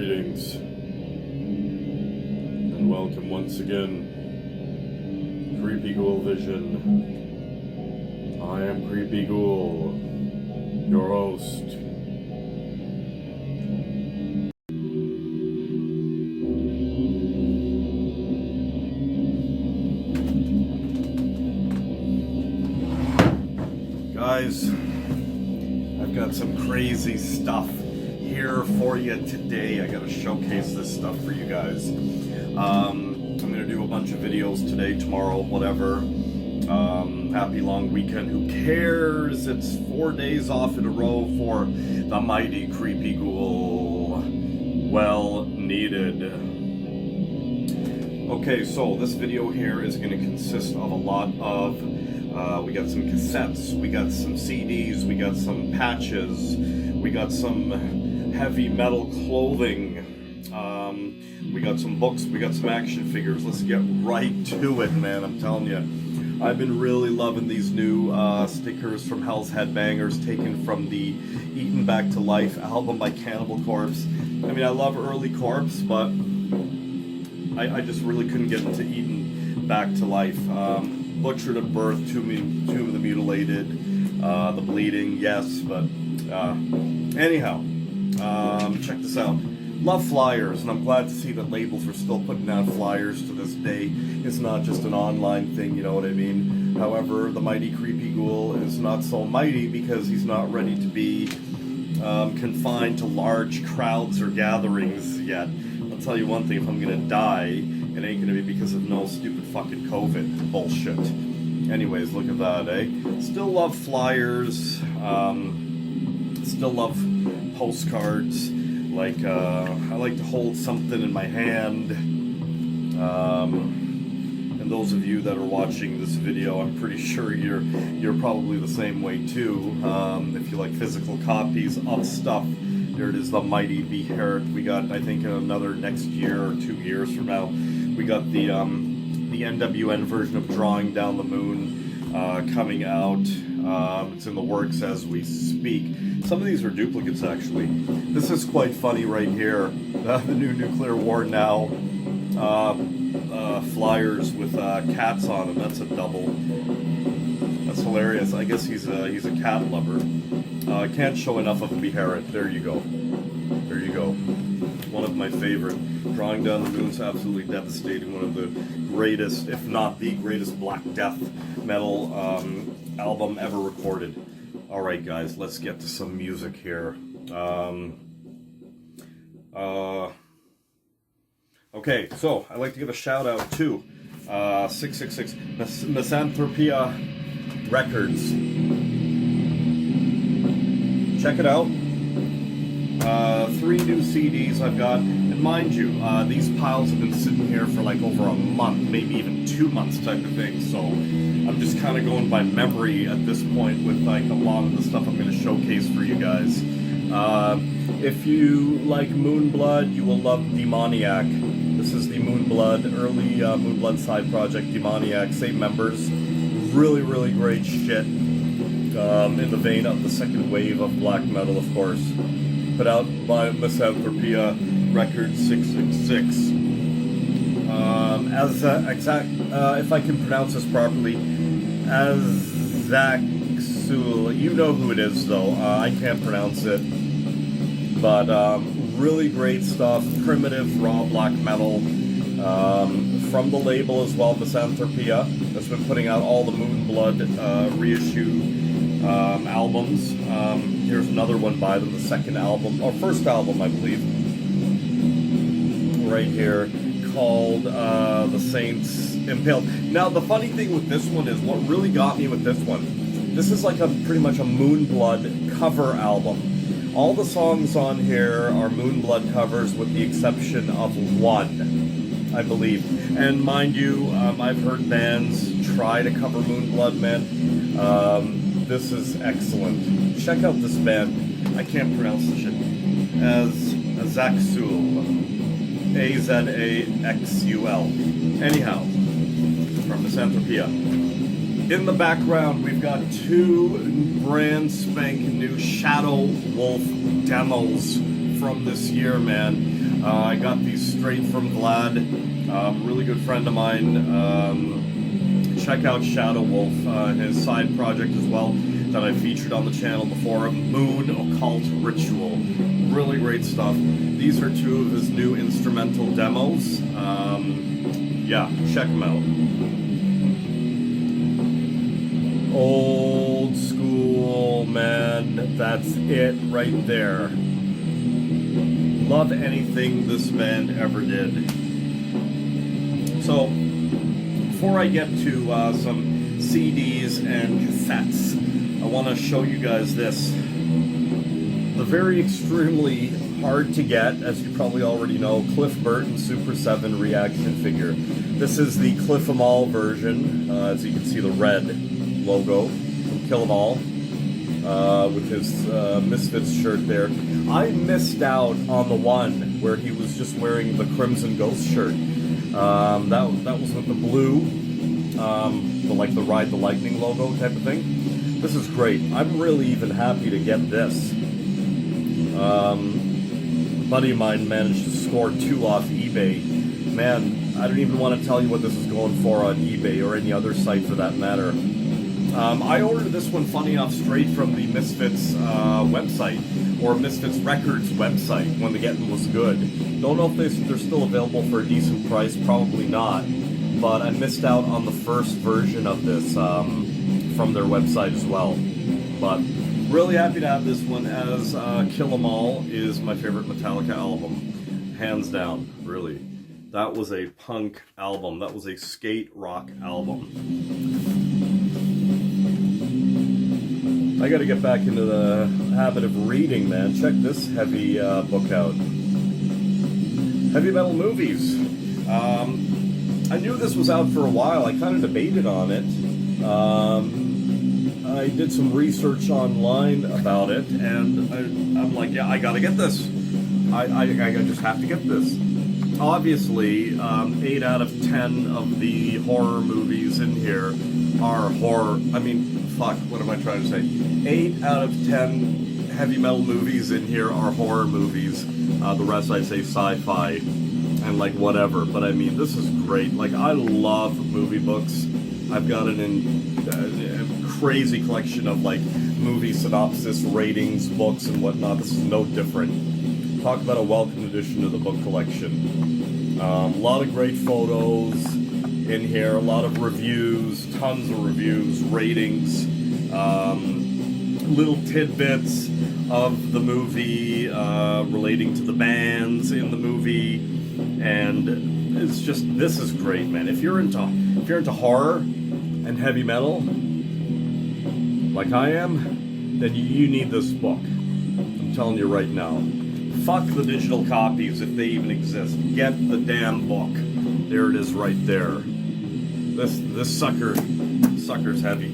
Greetings, and welcome once again, Creepy Ghoul Vision. I am Creepy Ghoul, your host. Guys, I've got some crazy stuff here for you today. I gotta showcase this stuff for you guys. I'm gonna do a bunch of videos today, tomorrow, whatever. Happy long weekend. Who cares? It's 4 days off in a row for the mighty Creepy Ghoul. Well needed. Okay, so this video here is gonna consist of a lot of we got some cassettes, we got some CDs, we got some patches, we got some heavy metal clothing, we got some books, we got some action figures. Let's get right to it, man. I'm telling you, I've been really loving these new stickers from Hell's Headbangers, taken from the Eaten Back to Life album by Cannibal Corpse. I mean, I love early Corpse, but I just really couldn't get into Eaten Back to Life. Butchered at Birth, Tomb of the Mutilated, The Bleeding, yes, but anyhow, check this out. Love flyers, and I'm glad to see that labels are still putting out flyers to this day. It's not just an online thing, you know what I mean? However, the mighty Creepy Ghoul is not so mighty because he's not ready to be confined to large crowds or gatherings yet. I'll tell you one thing, if I'm gonna die, it ain't gonna be because of no stupid fucking COVID bullshit. Anyways, look at that, eh? Still love flyers, still love postcards. Like, I like to hold something in my hand. And those of you that are watching this video, I'm pretty sure you're probably the same way too. If you like physical copies of stuff, there it is, the mighty Beherit. We got, I think, another next year or 2 years from now, we got the NWN version of Drawing Down the Moon coming out. It's in the works as we speak. Some of these are duplicates, actually. This is quite funny right here. The new Nuclear War Now flyers with cats on them. That's a double. That's hilarious. I guess he's a cat lover. Can't show enough of a Beherit. There you go. There you go. One of my favorite. Drawing Down the Moon's absolutely devastating. One of the greatest, if not the greatest, Black Death metal album ever recorded. Alright guys, let's get to some music here. Okay, so I'd like to give a shout out to 666 Misanthropia Records. Check it out. 3 new CDs I've got, and mind you, these piles have been sitting here for like over a month, maybe even 2 months type of thing, so I'm just kind of going by memory at this point with like a lot of the stuff I'm going to showcase for you guys. If you like Moonblood, you will love Demoniac. This is the Moonblood, early Moonblood side project, Demoniac, same members. Really, really great shit. In the vein of the second wave of black metal, of course. Put out by Misanthropia Records 666. If I can pronounce this properly, Azaksul. You know who it is, though. I can't pronounce it. But really great stuff. Primitive, raw black metal. From the label as well, Misanthropia. That's been putting out all the Moonblood reissue albums. Here's another one by them, the second album, or first album, I believe. Right here, called The Saints Impaled. Now, the funny thing with this one is, what really got me with this one, this is like pretty much a Moonblood cover album. All the songs on here are Moonblood covers with the exception of one, I believe. And mind you, I've heard bands try to cover Moonblood, man. This is excellent. Check out this band. I can't pronounce the shit. Azaksul. Azaxul. Anyhow, from Misanthropia. In the background, we've got 2 brand spanking new Shadow Wolf demos from this year, man. I got these straight from Vlad, really good friend of mine. Check out Shadow Wolf, his side project as well that I featured on the channel before, Moon Occult Ritual. Really great stuff. These are two of his new instrumental demos. Yeah, check them out. Old school, man. That's it right there. Love anything this band ever did. So, before I get to some CDs and cassettes, I want to show you guys this. The very extremely hard to get, as you probably already know, Cliff Burton Super 7 reaction figure. This is the Cliff 'em All version, as you can see the red logo from Kill 'em All, with his Misfits shirt there. I missed out on the one where he was just wearing the Crimson Ghost shirt. That was with the blue, the Ride the Lightning logo type of thing. This is great. I'm really even happy to get this. A buddy of mine managed to score 2 off eBay. Man, I don't even want to tell you what this is going for on eBay or any other site for that matter. I ordered this one, funny enough, straight from the Misfits website, or Misfits Records website, when the getting was good. Don't know if they're still available for a decent price, probably not, but I missed out on the first version of this from their website as well. But really happy to have this one, as Kill 'em All is my favorite Metallica album. Hands down, really. That was a punk album. That was a skate rock album. I gotta get back into the habit of reading, man. Check this heavy book out. Heavy metal movies. I knew this was out for a while. I kind of debated on it. I did some research online about it, and I'm like, yeah, I gotta get this. I just have to get this. Obviously, 8 out of 10 of the horror movies in here are horror. I mean, fuck, what am I trying to say? 8 out of 10 heavy metal movies in here are horror movies. The rest I'd say sci-fi and like whatever. But I mean, this is great. Like, I love movie books. I've got it in a crazy collection of like movie synopsis, ratings, books, and whatnot. This is no different. Talk about a welcome addition to the book collection. A lot of great photos in here, a lot of reviews, tons of reviews, ratings, little tidbits of the movie relating to the bands in the movie, and it's just, this is great, man. If you're into horror and heavy metal, like I am, then you need this book. I'm telling you right now. Fuck the digital copies if they even exist. Get the damn book. There it is right there. This sucker's heavy.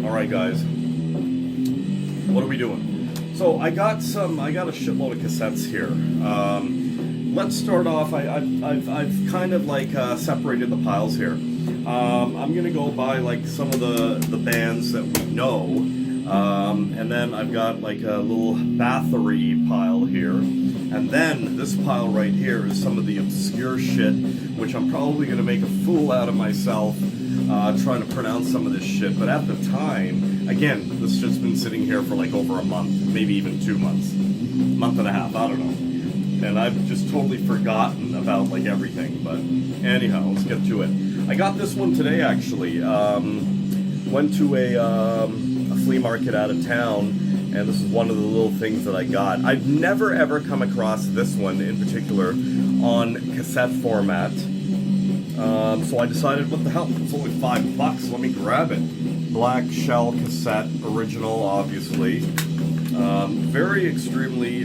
Alright guys. What are we doing? So I got a shitload of cassettes here. Let's start off. I've kind of like separated the piles here. I'm gonna go by like some of the bands that we know. And then I've got like a little battery pile here. And then this pile right here is some of the obscure shit, which I'm probably going to make a fool out of myself trying to pronounce some of this shit. But at the time, again, this shit's been sitting here for like over a month, maybe even 2 months. Month and a half, I don't know. And I've just totally forgotten about like everything. But anyhow, let's get to it. I got this one today actually. Went to a flea market out of town, and this is one of the little things that I got. I've never ever come across this one in particular on cassette format, so I decided, what the hell, it's only $5, let me grab it. Black shell cassette, original obviously. Very extremely,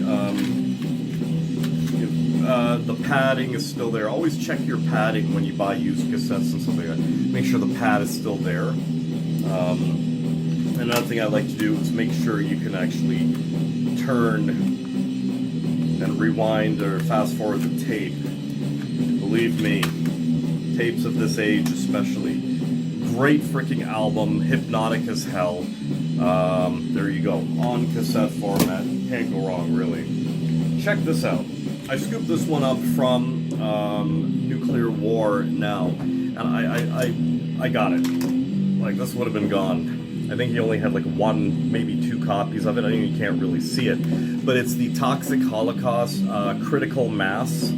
the padding is still there. Always check your padding when you buy used cassettes and stuff like that. Make sure the pad is still there. Another thing I like to do is make sure you can actually turn and rewind or fast forward the tape. Believe me, tapes of this age especially. Great freaking album, hypnotic as hell. There you go, on cassette format. Can't go wrong, really. Check this out. I scooped this one up from Nuclear War Now, and I got it. Like, this would have been gone. I think he only had like one, maybe two copies of it. I think you can't really see it, but it's the Toxic Holocaust Critical Mass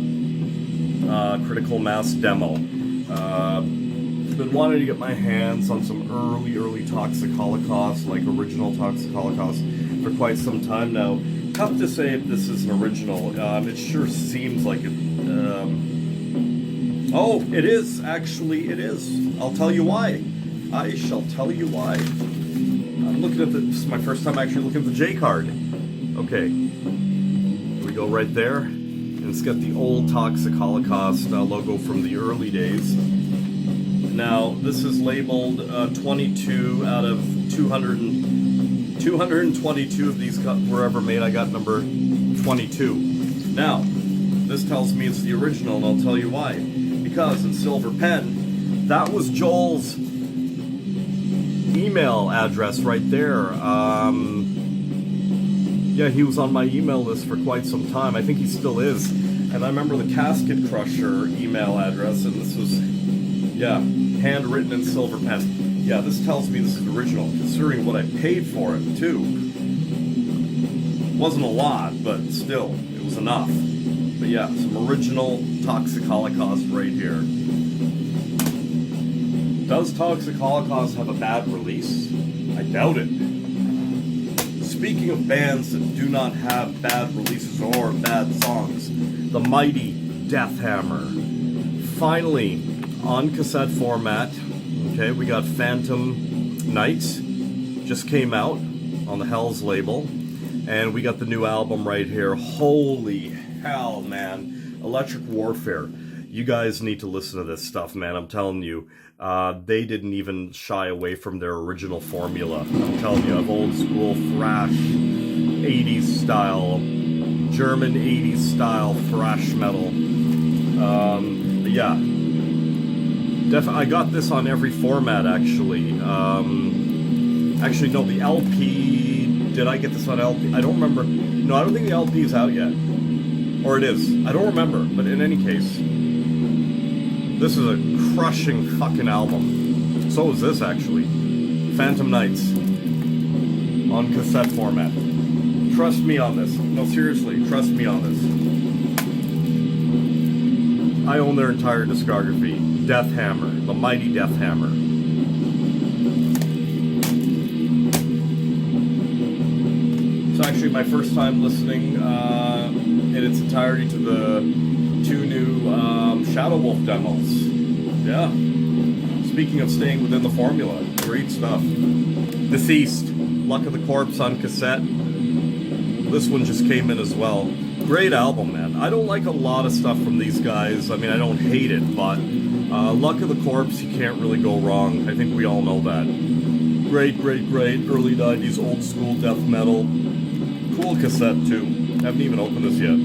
demo. I've been wanting to get my hands on some early Toxic Holocaust, like original Toxic Holocaust, for quite some time now. Tough to say if this is an original. It sure seems like it. Oh, it is. Actually, it is. I'll tell you why. I shall tell you why. I'm looking at this is my first time actually looking at the J card. Okay. Here we go right there. And it's got the old Toxic Holocaust logo from the early days. Now, this is labeled 22 out of 222 of these were ever made. I got number 22. Now, this tells me it's the original, and I'll tell you why. Because in Silver Pen, that was Joel's email address right there. Yeah, he was on my email list for quite some time. I think he still is. And I remember the Casket Crusher email address, and this was, yeah, handwritten in Silver Pen. Yeah, this tells me this is original, considering what I paid for it, too. Wasn't a lot, but still, it was enough. But yeah, some original Toxic Holocaust right here. Does Toxic Holocaust have a bad release? I doubt it. Speaking of bands that do not have bad releases or bad songs, the mighty Death Hammer. Finally, on cassette format. Okay, we got Phantom Nights. Just came out on the Hells label. And we got the new album right here. Holy hell, man. Electric Warfare. You guys need to listen to this stuff, man. I'm telling you. They didn't even shy away from their original formula. I'm telling you, of old school thrash, 80s style, German 80s style thrash metal. Yeah. I got this on every format, actually. Actually, no, the LP... Did I get this on LP? I don't remember. No, I don't think the LP is out yet. Or it is. I don't remember. But in any case, this is a crushing fucking album. So is this, actually. Phantom Nights. On cassette format. Trust me on this. No, seriously, trust me on this. I own their entire discography. Death Hammer. The mighty Death Hammer. It's actually my first time listening in its entirety to the two new Shadow Wolf demos. Yeah. Speaking of staying within the formula, great stuff. Deceased, Luck of the Corpse on cassette. This one just came in as well. Great album, man. I don't like a lot of stuff from these guys. I mean, I don't hate it, but Luck of the Corpse, you can't really go wrong. I think we all know that. Great early 90s old school death metal. Cool cassette, too. Haven't even opened this yet.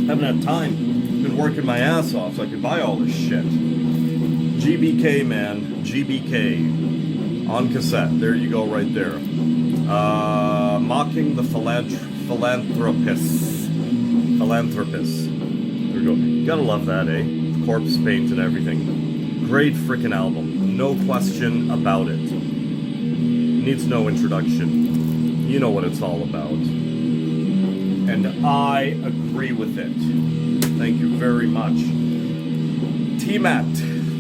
Haven't had time. Been working my ass off so I could buy all this shit. GBK, man. GBK. On cassette. There you go, right there. Mocking the Philanthropists. There you go. You gotta love that, eh? Corpse paint and everything. Great freaking album. No question about it. Needs no introduction. You know what it's all about. And I agree with it. Thank you very much. T-Mat,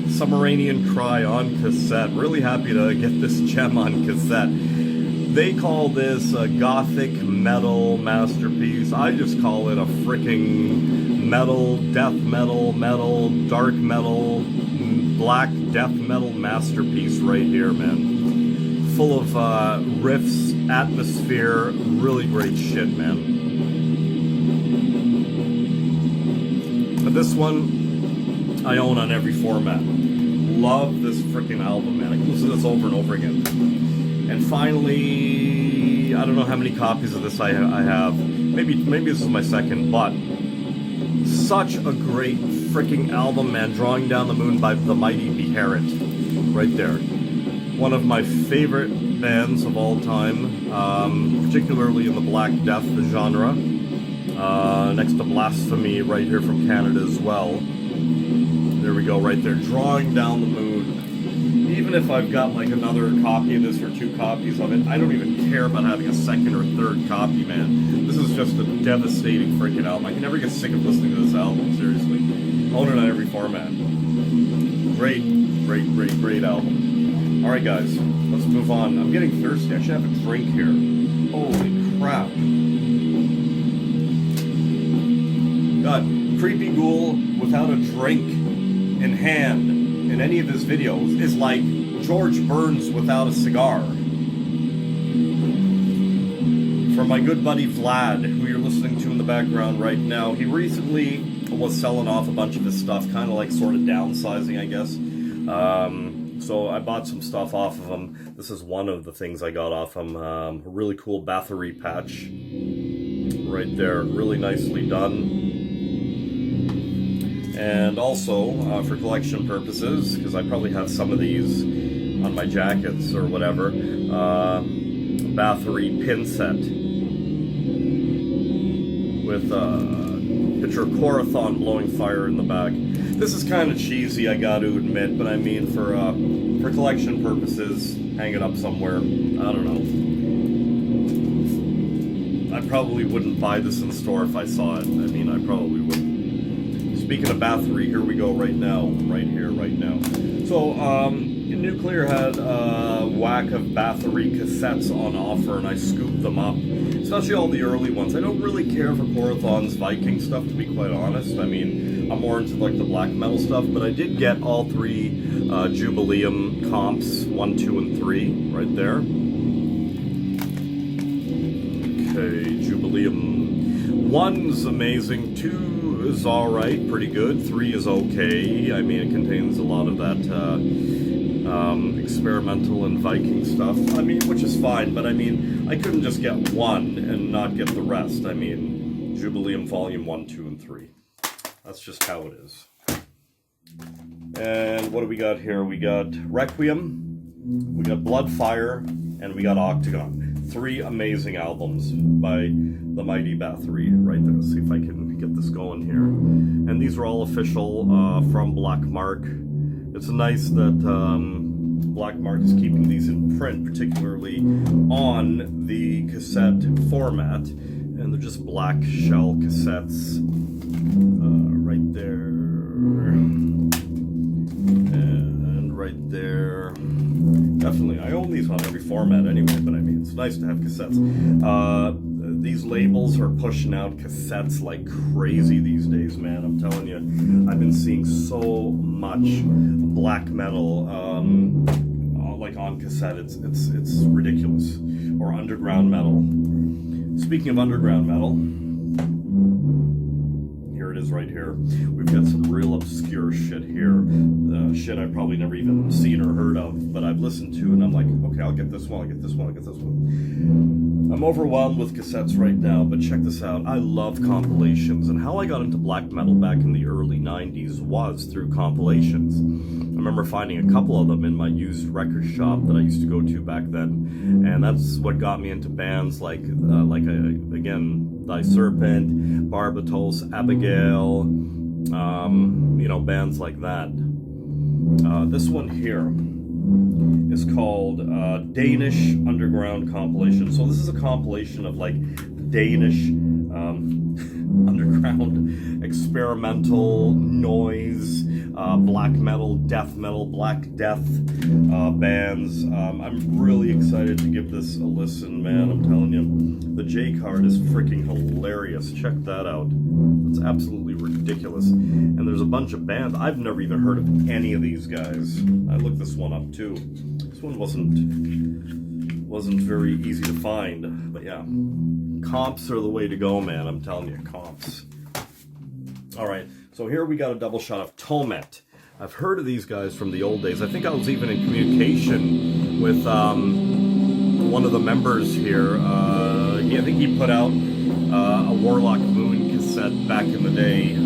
Submarinian Cry on cassette. Really happy to get this gem on cassette. They call this a gothic metal masterpiece. I just call it a freaking metal, death metal, dark metal, black death metal masterpiece right here, man. Full of riffs, atmosphere, really great shit, man. But this one, I own on every format. Love this freaking album, man. I can listen to this over and over again. And finally, I don't know how many copies of this I have. Maybe this is my second, but such a great freaking album, man. Drawing Down the Moon by the mighty Beherit. Right there. One of my favorite bands of all time, particularly in the Black Death genre. next to Blasphemy right here from Canada as well. There we go, right there, Drawing Down the Moon. Even if I've got like another copy of this or 2 copies of it, I don't even care about having a second or third copy, man. This is just a devastating freaking album. I can never get sick of listening to this album, seriously. Own it on every format. Great, great, great, great album. Alright guys, let's move on. I'm getting thirsty. I should have a drink here. Holy crap. God, Creepy Ghoul without a drink in hand in any of his videos is like George Burns without a cigar. For my good buddy Vlad, who you're listening to in the background right now, he recently was selling off a bunch of his stuff, kind of like sort of downsizing, I guess. So I bought some stuff off of him. This is one of the things I got off him. A really cool Bathory patch right there, really nicely done. And also, for collection purposes, because I probably have some of these on my jackets or whatever, Bathory pin set with a picture of Corathon blowing fire in the back. This is kind of cheesy, I got to admit, but I mean, for collection purposes, hang it up somewhere. I don't know. I probably wouldn't buy this in store if I saw it. I mean, I probably wouldn't. Speaking of Bathory, here we go right now. Right here, right now. So, Nuclear had a whack of Bathory cassettes on offer, and I scooped them up. Especially all the early ones. I don't really care for Corathon's Viking stuff, to be quite honest. I mean, I'm more into like the black metal stuff, but I did get all 3 Jubileum comps, 1, 2, and 3, right there. Okay, Jubileum 1's amazing, 2 is alright, pretty good, 3 is okay. I mean, it contains a lot of that experimental and Viking stuff, I mean, which is fine, but I mean, I couldn't just get 1 and not get the rest. I mean, Jubileum Volume 1, 2, and 3. That's just how it is. And what do we got here? We got Requiem, we got Bloodfire, and we got Octagon. 3 amazing albums by the mighty Bathory right there. Let's see if I can get this going here. And these are all official from Black Mark. It's nice that Black Mark is keeping these in print, particularly on the cassette format. And they're just black shell cassettes right there. And right there. Definitely. I own these on every format anyway, but I mean, it's nice to have cassettes. These labels are pushing out cassettes like crazy these days, man. I'm telling you, I've been seeing so much black metal, like on cassette. It's ridiculous. Or underground metal. Speaking of underground metal, here it is right here. We've got some real obscure shit here. Shit I've probably never even seen or heard of, but I've listened to, and I'm like, okay, I'll get this one, I'll get this one, I'll get this one. I'm overwhelmed with cassettes right now, but check this out. I love compilations, and how I got into black metal back in the early 90s was through compilations. I remember finding a couple of them in my used record shop that I used to go to back then, and that's what got me into bands like again, Thy Serpent, Barbatos, Abigail, you know, bands like that. This one here is called Danish Underground Compilation. So this is a compilation of like Danish underground experimental noise, black metal, death metal, black death bands. I'm really excited to give this a listen, man. I'm telling you, the J card is freaking hilarious. Check that out. It's absolutely ridiculous. And there's a bunch of bands. I've never even heard of any of these guys. I looked this one up too. This one wasn't very easy to find, but yeah. Comps are the way to go, man. I'm telling you, comps. Alright, so here we got a double shot of Tomet. I've heard of these guys from the old days. I think I was even in communication with one of the members here. I think he put out a Warlock Moon cassette back in the day.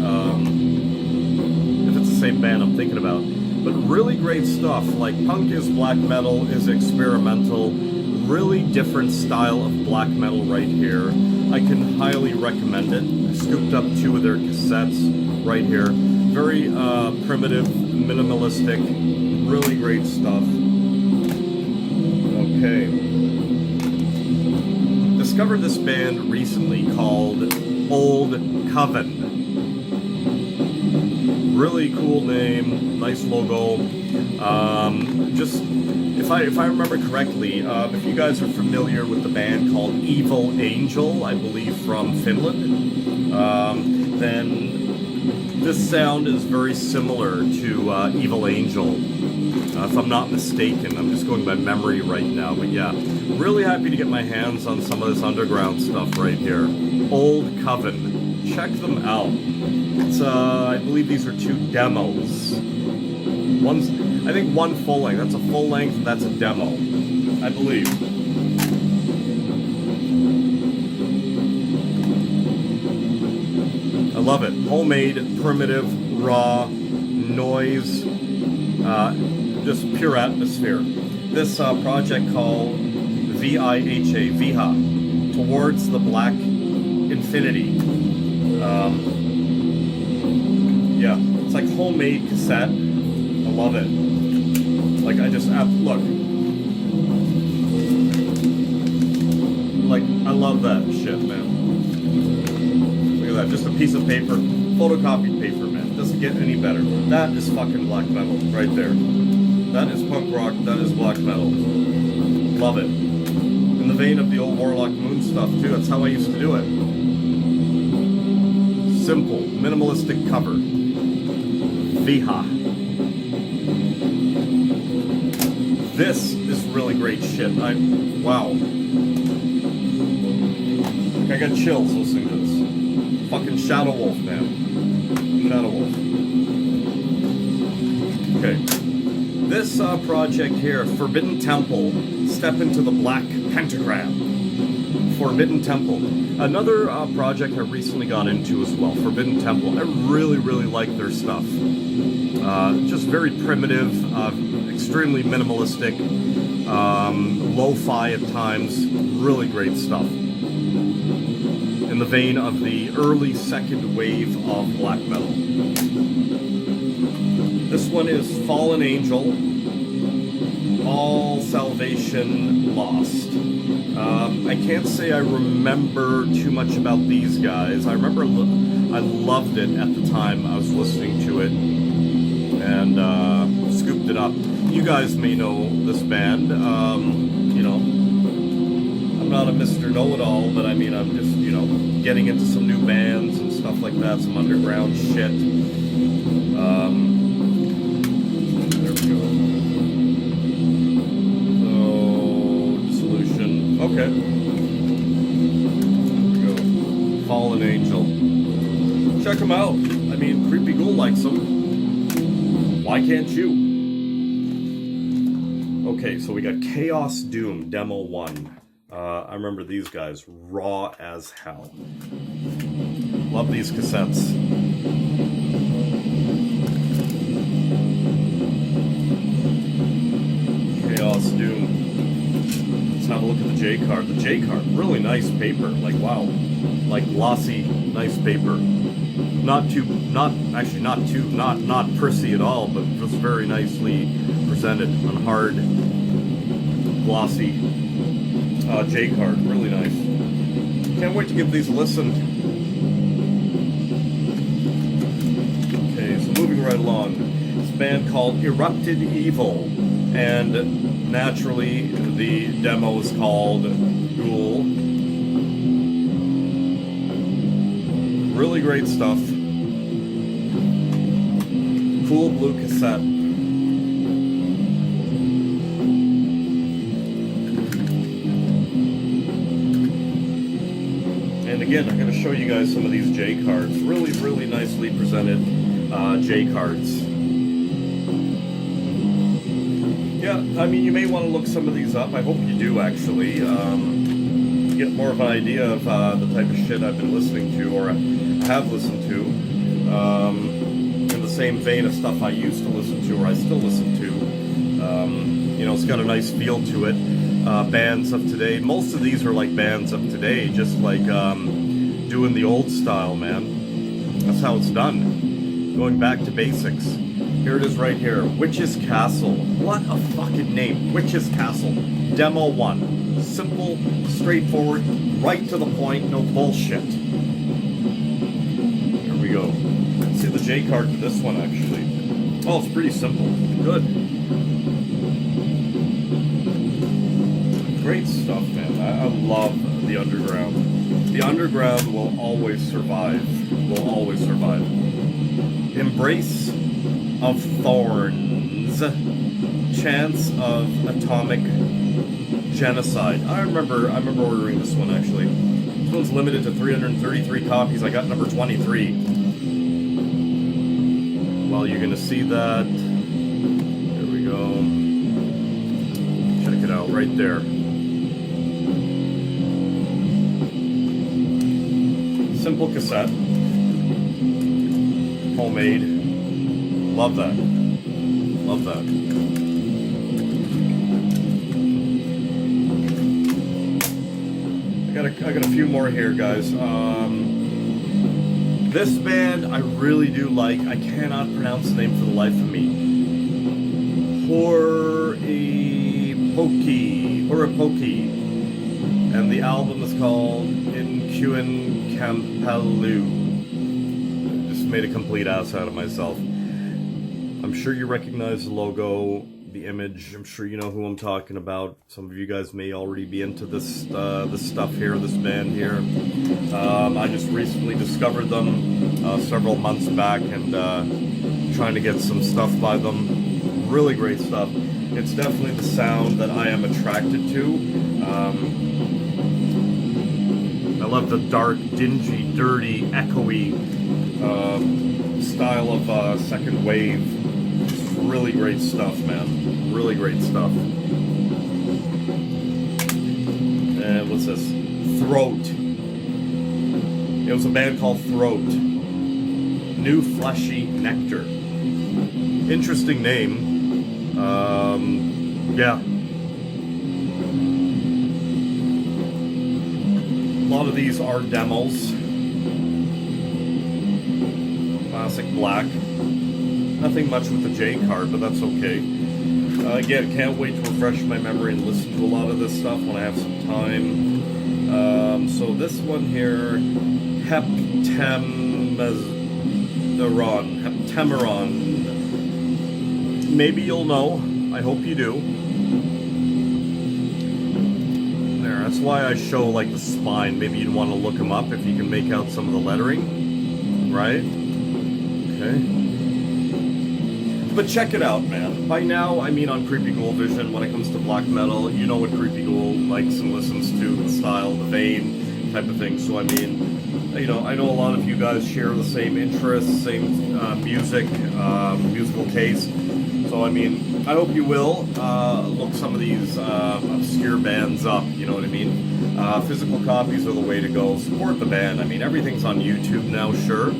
If it's the same band I'm thinking about. But really great stuff. Like, punk is black metal, is experimental. Really different style of black metal right here. I can highly recommend it. I scooped up 2 of their cassettes right here. Very primitive, minimalistic, really great stuff. Okay. Discovered this band recently called Old Coven. Really cool name, nice logo. Just if I remember correctly, if you guys are familiar with the band called Evil Angel, I believe from Finland, then this sound is very similar to Evil Angel, if I'm not mistaken. I'm just going by memory right now, but yeah, really happy to get my hands on some of this underground stuff right here. Old Coven, check them out. It's I believe these are 2 demos. I think 1 full length. That's a full length, and that's a demo, I believe. I love it. Homemade, primitive, raw, noise, just pure atmosphere. This project called VIHA, Viha, Towards the Black Infinity. Yeah, it's like homemade cassette. I love it. Like, I just, look. Like, I love that shit, man. Look at that, just a piece of paper, photocopied paper, man. Doesn't get any better. That is fucking black metal, right there. That is punk rock, that is black metal. Love it. In the vein of the old Warlock Moon stuff, too, that's how I used to do it. Simple, minimalistic cover. Viha. This is really great shit. Wow. I got chills listening to this. Fucking Shadow Wolf, man. Shadow Wolf. Okay. This project here, Forbidden Temple, Step into the Black Pentagram. Forbidden Temple. Another project I recently got into as well, Forbidden Temple. I really, really like their stuff. Just very primitive, extremely minimalistic, lo-fi at times, really great stuff. In the vein of the early second wave of black metal. This one is Fallen Angel, All Salvation Lost. I can't say I remember too much about these guys. I remember I loved it at the time I was listening to it, and scooped it up. You guys may know this band. You know, I'm not a Mr. Know-It-All, but I mean, I'm just, you know, getting into some new bands and stuff like that, some underground shit. There we go. So, Dissolution. Okay. There we go. Fallen Angel. Check them out. I mean, Creepy Ghoul likes them. Why can't you? Okay, so we got Chaos Doom, Demo 1. I remember these guys, raw as hell. Love these cassettes. Chaos Doom. Let's have a look at the J card. The J card, really nice paper. Like, wow. Like glossy, nice paper. Not prissy at all, but just very nicely presented on hard, glossy J card. Really nice. Can't wait to give these a listen. Okay, so moving right along. This band called Erupted Evil, and naturally the demo is called Ghoul. Really great stuff. Cool blue cassette. And again, I'm going to show you guys some of these J cards. Really, really nicely presented J cards. Yeah, I mean, you may want to look some of these up. I hope you do, actually. Get more of an idea of the type of shit I've been listening to, or have listened to. In the same vein of stuff I used to listen to, or I still listen to. You know, it's got a nice feel to it. bands of today. Most of these are like bands of today, just like doing the old style, man. That's how it's done. Going back to basics. Here it is right here. Witch's Castle. What a fucking name. Witch's Castle. Demo 1. Simple, straightforward, right to the point, no bullshit. Here we go. Let's see the J card to this one, actually. Oh, it's pretty simple. Good. Great stuff, man. I love the underground. The underground will always survive. Will always survive. Embrace of Thorns. Chance of atomic genocide. I remember ordering this one, actually. This one's limited to 333 copies. I got number 23. Well, you're gonna see that. There we go. Check it out right there. Simple cassette. Homemade. Love that. Love that. I got a few more here, guys. This band I really do like. I cannot pronounce the name for the life of me. Horipoki. And the album is called In Quen Campalu. Just made a complete ass out of myself. I'm sure you recognize the logo, the image. I'm sure you know who I'm talking about. Some of you guys may already be into this stuff here, this band here. I just recently discovered them several months back and trying to get some stuff by them. Really great stuff. It's definitely the sound that I am attracted to. I love the dark, dingy, dirty, echoey style of second wave. Really great stuff, man. Really great stuff. And what's this? Throat. It was a band called Throat. New Fleshy Nectar. Interesting name. Yeah. A lot of these are demos. Classic black. Nothing much with the J card, but that's okay. Again, can't wait to refresh my memory and listen to a lot of this stuff when I have some time. So this one here, Heptameron. Maybe you'll know. I hope you do. There, that's why I show like the spine. Maybe you'd want to look them up if you can make out some of the lettering. Right? Okay. But check it out, man. By now, I mean on Creepy Ghoul Vision, when it comes to black metal, you know what Creepy Ghoul likes and listens to, the style, the vein, type of thing. So, I mean, you know, I know a lot of you guys share the same interests, same musical taste. So, I mean, I hope you will look some of these obscure bands up, you know what I mean? Physical copies are the way to go. Support the band. I mean, everything's on YouTube now, sure.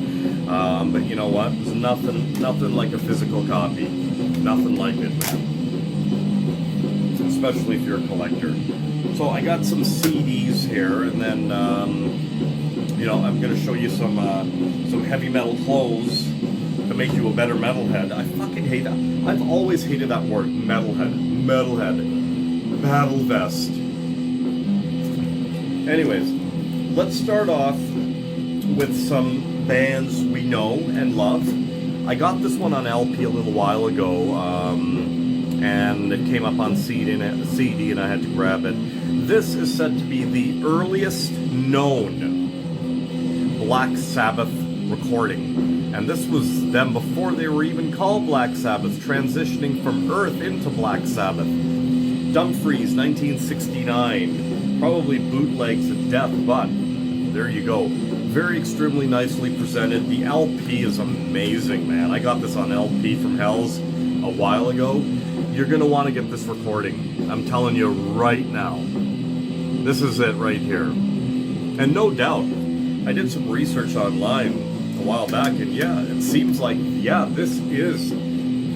But you know what? There's nothing like a physical copy. Nothing like it, man. Especially if you're a collector. So I got some CDs here, and then you know, I'm gonna show you some heavy metal clothes to make you a better metalhead. I fucking hate that. I've always hated that word, metalhead. Metalhead. Battle vest. Anyways, let's start off with some bands we know and love. I got this one on LP a little while ago, and it came up on CD and I had to grab it. This is said to be the earliest known Black Sabbath recording. And this was them before they were even called Black Sabbath, transitioning from Earth into Black Sabbath. Dumfries, 1969. Probably bootlegs to death, but there you go. Very extremely nicely presented. The LP is amazing, man. I got this on LP from Hells a while ago. You're gonna want to get this recording. I'm telling you right now. This is it right here. And no doubt, I did some research online a while back, and yeah, it seems like, yeah, this is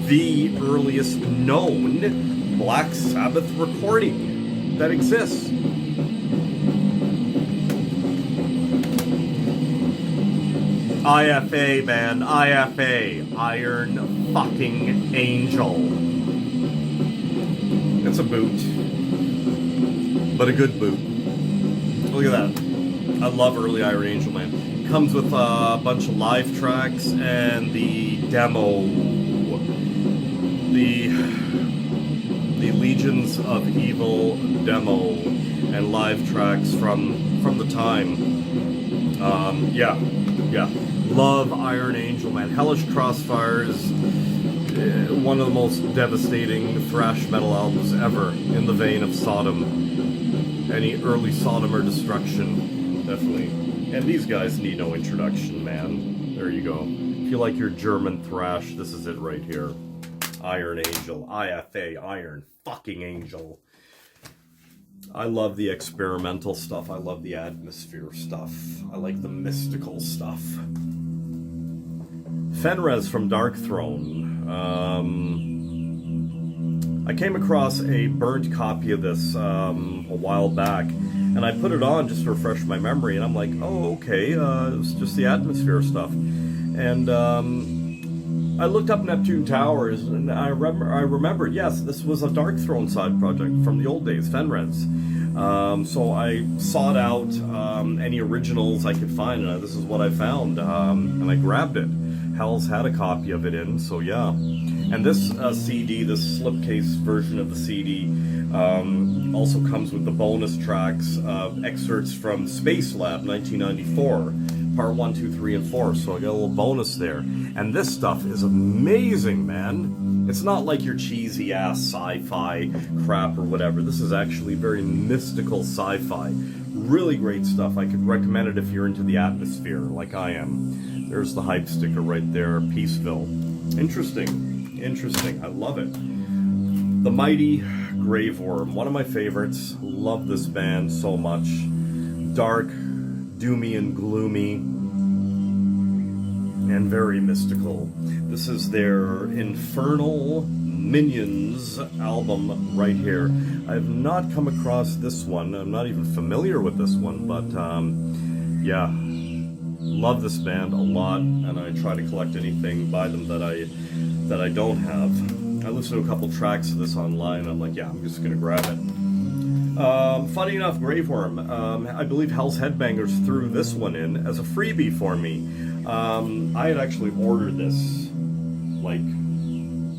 the earliest known Black Sabbath recording. that exists. IFA, man, IFA, Iron fucking Angel. It's a boot, but a good boot. Look at that. I love early Iron Angel, man. Comes with a bunch of live tracks and the demo, the Legions of Evil demo and live tracks from the time. Yeah. Love Iron Angel, man. Hellish Crossfire is one of the most devastating thrash metal albums ever, in the vein of Sodom. Any early Sodom or Destruction, definitely. And these guys need no introduction, man. There you go. If you like your German thrash, this is it right here. Iron Angel, IFA, Iron fucking Angel. I love the experimental stuff. I love the atmosphere stuff. I like the mystical stuff. Fenrez from Dark Throne. I came across a burnt copy of this a while back, and I put it on just to refresh my memory, and I'm like, oh, okay, it was just the atmosphere stuff. And I looked up Neptune Towers, and I remembered, yes, this was a Dark Throne side project from the old days, Fenrez. So I sought out any originals I could find, and this is what I found, and I grabbed it. Hell's had a copy of it in, so yeah. And this CD, this slipcase version of the CD, also comes with the bonus tracks, excerpts from Space Lab 1994, part 1, 2, 3, and 4, so I got a little bonus there. And this stuff is amazing, man. It's not like your cheesy ass sci-fi crap or whatever. This is actually very mystical sci-fi. Really great stuff. I could recommend it if you're into the atmosphere, like I am. There's the hype sticker right there, Peaceville. Interesting. I love it. The Mighty Graveworm, one of my favorites. Love this band so much. Dark, doomy and gloomy, and very mystical. This is their Infernal Minions album right here. I have not come across this one. I'm not even familiar with this one, but yeah. Love this band a lot, and I try to collect anything by them that I don't have. I listened to a couple tracks of this online, and I'm like, yeah, I'm just gonna grab it. Funny enough, Graveworm, I believe Hell's Headbangers threw this one in as a freebie for me. I had actually ordered this like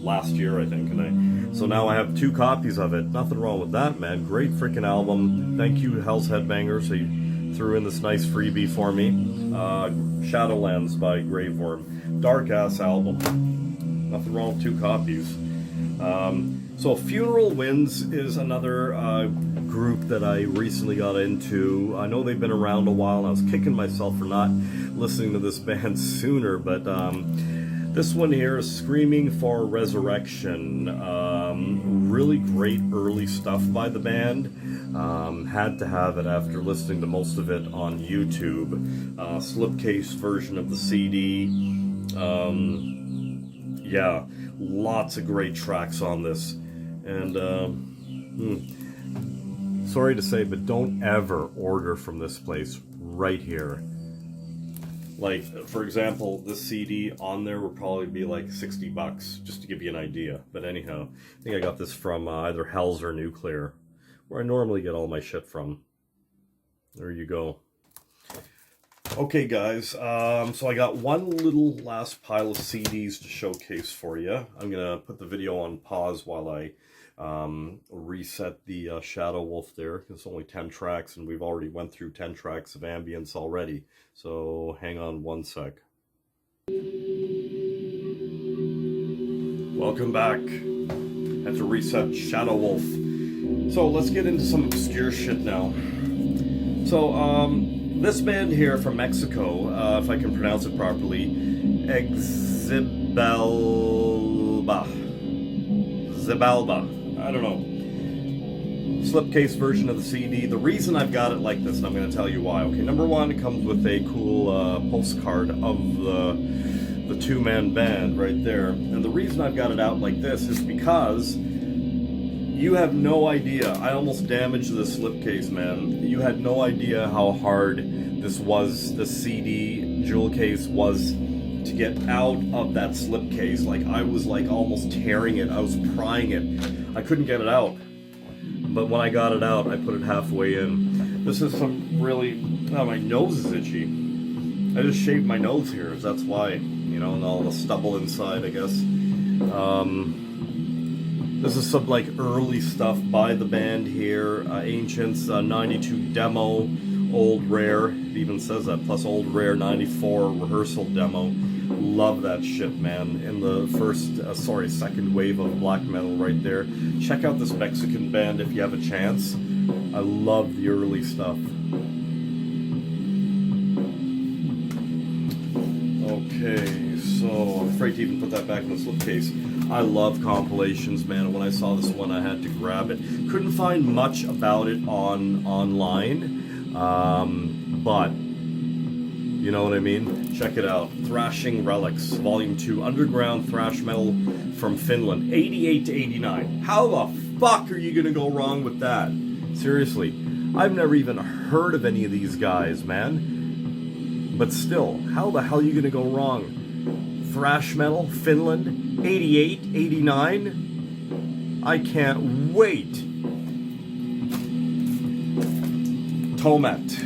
last year, I think, so now I have 2 copies of it. Nothing wrong with that, man. Great freaking album. Thank you, Hell's Headbangers. He threw in this nice freebie for me. Shadowlands by Graveworm. Dark ass album. Nothing wrong with 2 copies. So Funeral Winds is another group that I recently got into. I know they've been around a while, and I was kicking myself for not listening to this band sooner, but this one here is Screaming for Resurrection. Really great early stuff by the band. Had to have it after listening to most of it on YouTube. Slipcase version of the CD. Yeah, lots of great tracks on this. And sorry to say, but don't ever order from this place right here. Like, for example, this CD on there would probably be like $60, just to give you an idea. But anyhow, I think I got this from either Hell's or Nuclear, where I normally get all my shit from. There you go. Okay, guys, so I got one little last pile of CDs to showcase for you. I'm going to put the video on pause while I reset the Shadow Wolf there. It's only 10 tracks, and we've already went through 10 tracks of ambience already. So hang on one sec. Welcome back. Had to reset Shadow Wolf. So let's get into some obscure shit now. So, this band here from Mexico, if I can pronounce it properly, Zebalba, I don't know. Slipcase version of the CD. The reason I've got it like this, and I'm going to tell you why. Okay, number one, it comes with a cool postcard of the two-man band right there. And the reason I've got it out like this is because You have no idea. I almost damaged this slipcase, man. You had no idea how hard this was, the CD jewel case was to get out of that slipcase. Like, I was like almost tearing it. I was prying it. I couldn't get it out. But when I got it out, I put it halfway in. This is some really... Oh, my nose is itchy. I just shaved my nose here. That's why. You know, and all the stubble inside, I guess. This is some like early stuff by the band here. Ancients, 92 demo, old rare. It even says that, plus old rare 94 rehearsal demo. Love that shit, man. In the second wave of black metal right there. Check out this Mexican band if you have a chance. I love the early stuff. Okay, so I'm afraid to even put that back in the slipcase. I love compilations, man. When I saw this one, I had to grab it. Couldn't find much about it online, but you know what I mean? Check it out. Thrashing Relics, Volume 2, underground thrash metal from Finland, 88 to 89. How the fuck are you gonna go wrong with that? Seriously, I've never even heard of any of these guys, man. But still, how the hell are you gonna go wrong? Thrash metal, Finland, 88, 89. I can't wait. Tomet.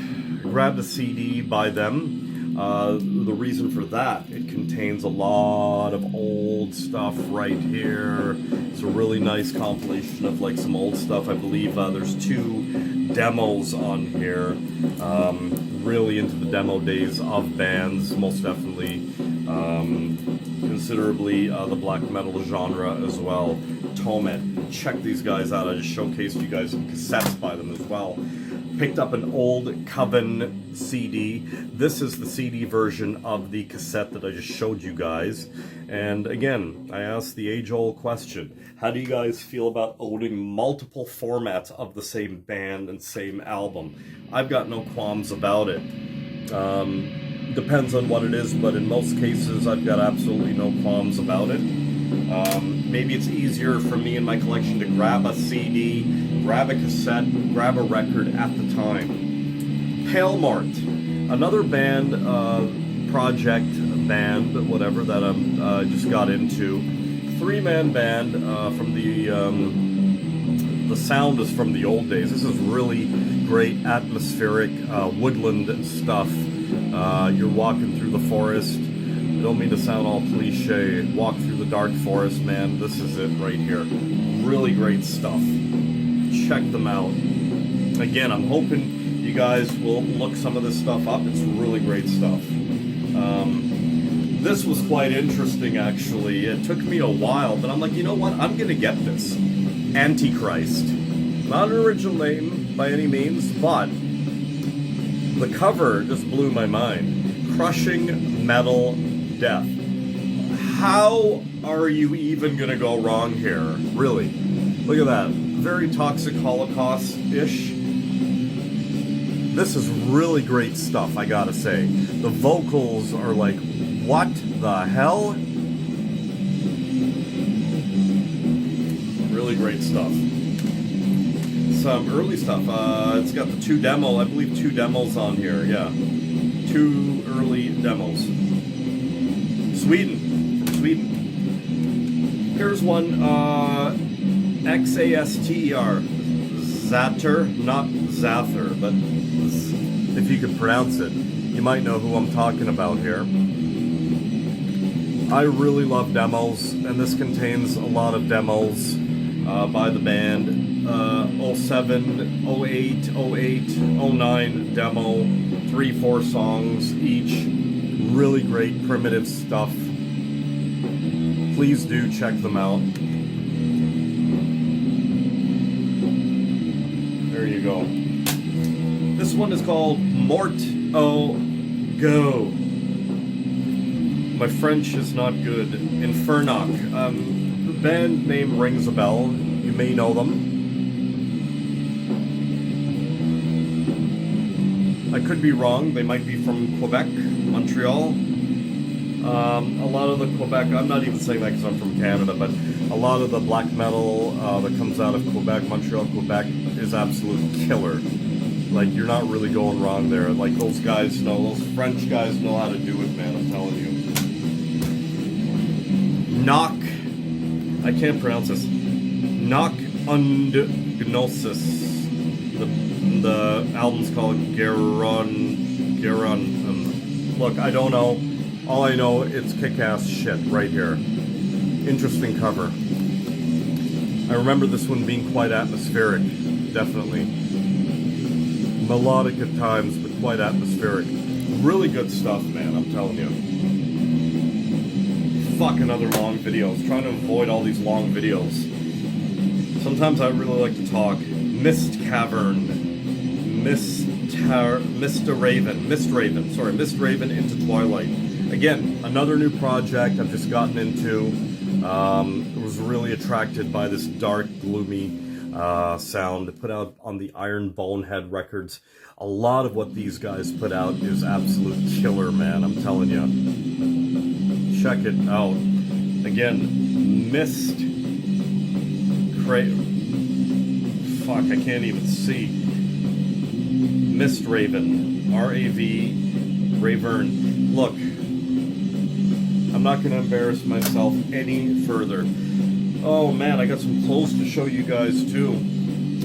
Grab the CD by them. The reason for that, it contains a lot of old stuff right here. It's a really nice compilation of like some old stuff. I believe there's 2 demos on here. Really into the demo days of bands, most definitely. Considerably the black metal genre as well. Tomet, check these guys out. I just showcased you guys some cassettes by them as well. Picked up an old Coven CD. This is the CD version of the cassette that I just showed you guys. And again, I asked the age-old question. How do you guys feel about owning multiple formats of the same band and same album? I've got no qualms about it. Depends on what it is, but in most cases, I've got absolutely no qualms about it. Maybe it's easier for me in my collection to grab a CD, grab a cassette, grab a record at the time. Pale Mart, another band, project band, whatever, that I just got into. 3-man band from the sound is from the old days. This is really great atmospheric woodland stuff. You're walking through the forest. I don't mean to sound all cliche. Walk through the dark forest, man. This is it right here. Really great stuff. Check them out. Again, I'm hoping you guys will look some of this stuff up. It's really great stuff. This was quite interesting, actually. It took me a while, but I'm like, you know what? I'm going to get this. Antichrist. Not an original name by any means, but the cover just blew my mind. Crushing Metal Death. How are you even gonna go wrong here? Really? Look at that. Very Toxic Holocaust-ish. This is really great stuff, I gotta say. The vocals are like, what the hell? Really great stuff. Some early stuff. It's got the 2 demo, I believe 2 demos on here, yeah. 2 early demos. Sweden, from Sweden. Here's one, Xaster, Zatter, not Zather, but if you could pronounce it, you might know who I'm talking about here. I really love demos, and this contains a lot of demos by the band. 07, 08, 08, 09 demo, 3-4 songs each. Really great primitive stuff. Please do check them out. There you go. This one is called Mort O Go. My French is not good. Infernoc. The band name rings a bell. You may know them. I could be wrong. They might be from Quebec, Montreal. A lot of the Quebec, I'm not even saying that because I'm from Canada, but a lot of the black metal that comes out of Quebec, Montreal, Quebec, is absolute killer. Like, you're not really going wrong there. Like, those guys know, those French guys know how to do it, man, I'm telling you. Knock, I can't pronounce this. Knock und Gnosis. The album's called Garon. Look, I don't know. All I know, it's kick-ass shit right here. Interesting cover. I remember this one being quite atmospheric, definitely. Melodic at times, but quite atmospheric. Really good stuff, man, I'm telling you. Fuck another long video. I was trying to avoid all these long videos. Sometimes I really like to talk. Mist Cavern. Mist Raven into Twilight. Again, another new project I've just gotten into. Was really attracted by this dark, gloomy sound put out on the Iron Bonehead Records. A lot of what these guys put out is absolute killer, man, I'm telling you. Check it out. Again, fuck, I can't even see. Mist Raven, R-A-V, Ravern. Look, I'm not going to embarrass myself any further. Oh man, I got some clothes to show you guys too.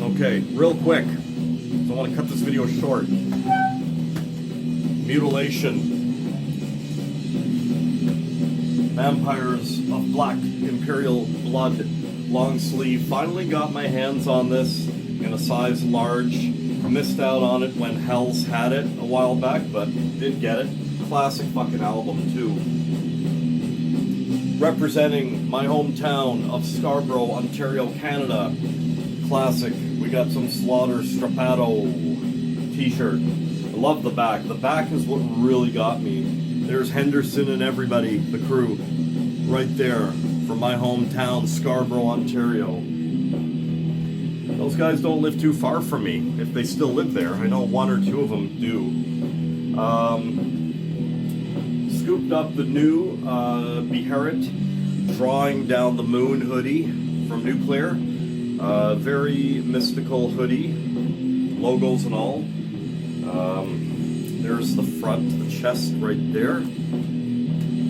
Okay, real quick. So I want to cut this video short. Mutilation. Vampires of Black Imperial Blood. Long sleeve. Finally got my hands on this in a size large. Missed out on it when Hells had it a while back, but did get it. Classic fucking album too. Representing my hometown of Scarborough, Ontario, Canada. Classic. We got some Slaughter Strapato t-shirt. I love the back. The back is what really got me. There's Henderson and everybody, the crew, right there from my hometown, Scarborough, Ontario. Those guys don't live too far from me, if they still live there. I know one or two of them do. Scooped up the new Beherit Drawing Down the Moon hoodie from Nuclear. Very mystical hoodie, logos and all. There's the front, the chest right there.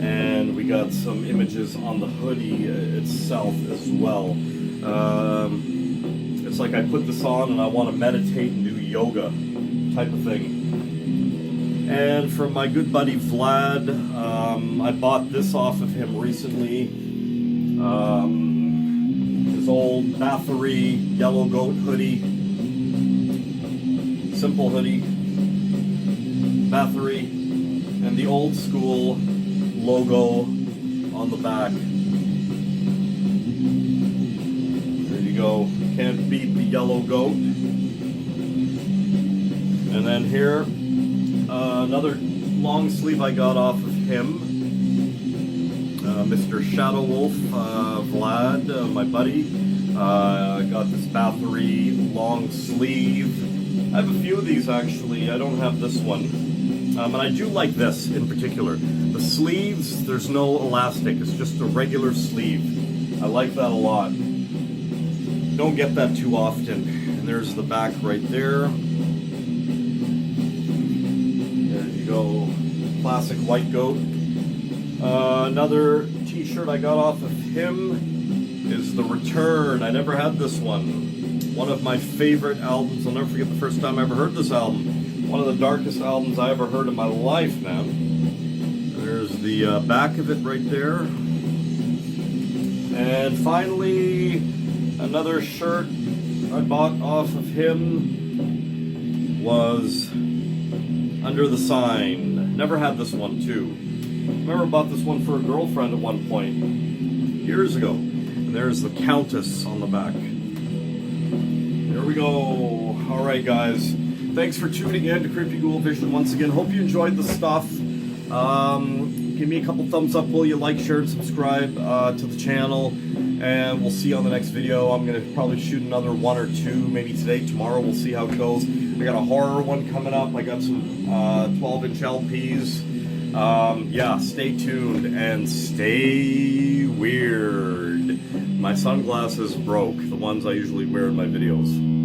And we got some images on the hoodie itself as well. It's like I put this on and I want to meditate and do yoga type of thing. And from my good buddy Vlad, I bought this off of him recently. His old Bathory Yellow Goat hoodie. Simple hoodie. Bathory. And the old school logo on the back. There you go. Can't beat the Yellow Goat. And then here, another long sleeve I got off of him. Mr. Shadow Wolf, Vlad, my buddy. I got this Bathory long sleeve. I have a few of these actually. I don't have this one. And I do like this in particular. The sleeves, there's no elastic. It's just a regular sleeve. I like that a lot. Don't get that too often. And there's the back right there. There you go. Classic white goat. Another t-shirt I got off of him is The Return. I never had this one. One of my favorite albums. I'll never forget the first time I ever heard this album. One of the darkest albums I ever heard in my life, man. There's the back of it right there. And finally, another shirt I bought off of him was Under the Sign. Never had this one too. Remember I bought this one for a girlfriend at one point, years ago. And there's the Countess on the back. There we go. Alright guys, thanks for tuning in to Creepy Ghoul Vision once again. Hope you enjoyed the stuff. Give me a couple thumbs up, will you? Like, share, and subscribe to the channel. And we'll see you on the next video. I'm going to probably shoot another one or two, maybe today, tomorrow. We'll see how it goes. I got a horror one coming up. I got some 12-inch LPs. Yeah, stay tuned and stay weird. My sunglasses broke, the ones I usually wear in my videos.